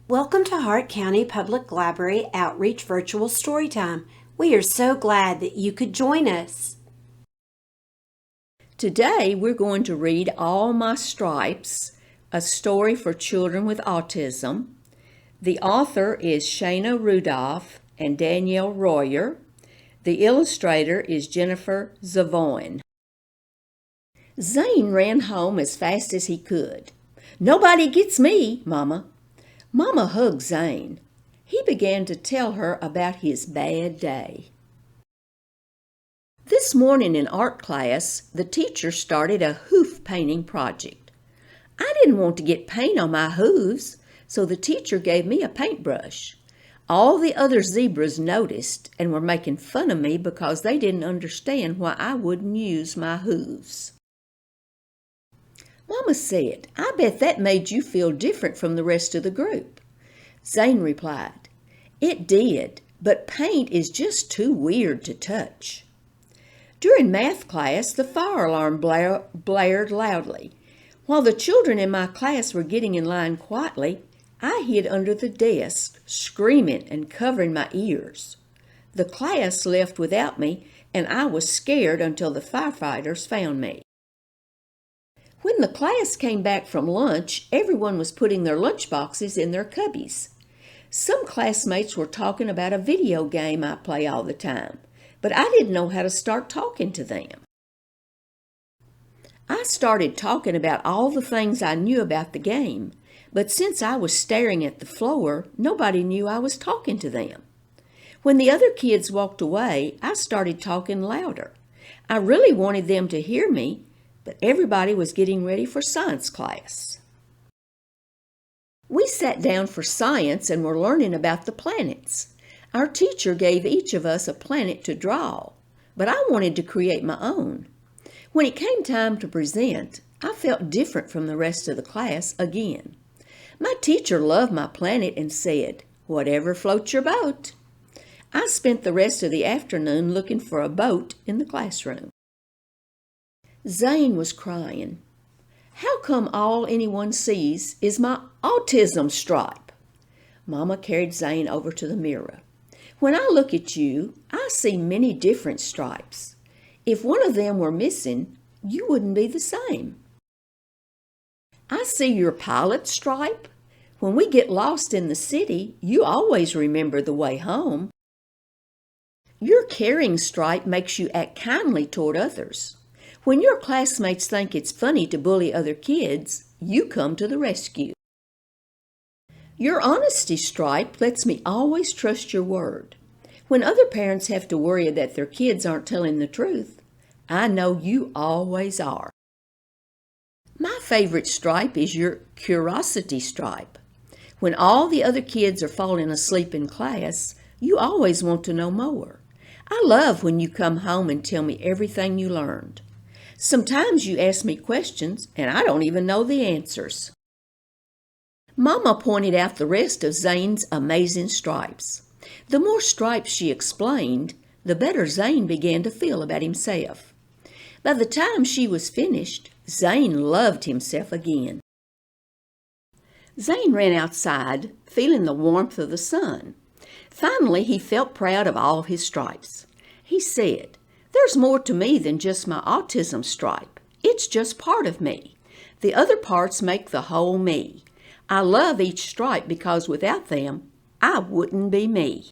Welcome to Hart County Public Library Outreach Virtual Storytime. We are so glad that you could join us. Today we're going to read All My Stripes, a story for children with autism. The author is Shaina Rudolph and Danielle Royer. The illustrator is Jennifer Livoin. Zane ran home as fast as he could. "Nobody gets me, Mama." Mama hugged Zane. He began to tell her about his bad day. This morning in art class, the teacher started a hoof painting project. I didn't want to get paint on my hooves, so the teacher gave me a paintbrush. All the other zebras noticed and were making fun of me because they didn't understand why I wouldn't use my hooves. Mama said, "I bet that made you feel different from the rest of the group." Zane replied, "It did, but paint is just too weird to touch." During math class, the fire alarm blared loudly. While the children in my class were getting in line quietly, I hid under the desk, screaming and covering my ears. The class left without me, and I was scared until the firefighters found me. When the class came back from lunch, everyone was putting their lunch boxes in their cubbies. Some classmates were talking about a video game I play all the time, but I didn't know how to start talking to them. I started talking about all the things I knew about the game, but since I was staring at the floor, nobody knew I was talking to them. When the other kids walked away, I started talking louder. I really wanted them to hear me, but everybody was getting ready for science class. We sat down for science and were learning about the planets. Our teacher gave each of us a planet to draw, but I wanted to create my own. When it came time to present, I felt different from the rest of the class again. My teacher loved my planet and said, "Whatever floats your boat." I spent the rest of the afternoon looking for a boat in the classroom. Zane was crying. "How come all anyone sees is my autism stripe?" Mama carried Zane over to the mirror. "When I look at you, I see many different stripes. If one of them were missing, you wouldn't be the same. I see your pilot stripe. When we get lost in the city, you always remember the way home. Your caring stripe makes you act kindly toward others. When your classmates think it's funny to bully other kids, you come to the rescue. Your honesty stripe lets me always trust your word. When other parents have to worry that their kids aren't telling the truth, I know you always are. My favorite stripe is your curiosity stripe. When all the other kids are falling asleep in class, you always want to know more. I love when you come home and tell me everything you learned. Sometimes you ask me questions and I don't even know the answers." Mama pointed out the rest of Zane's amazing stripes. The more stripes she explained, the better Zane began to feel about himself. By the time she was finished, Zane loved himself again. Zane ran outside, feeling the warmth of the sun. Finally, he felt proud of all his stripes. He said, "There's more to me than just my autism stripe. It's just part of me. The other parts make the whole me. I love each stripe because without them, I wouldn't be me."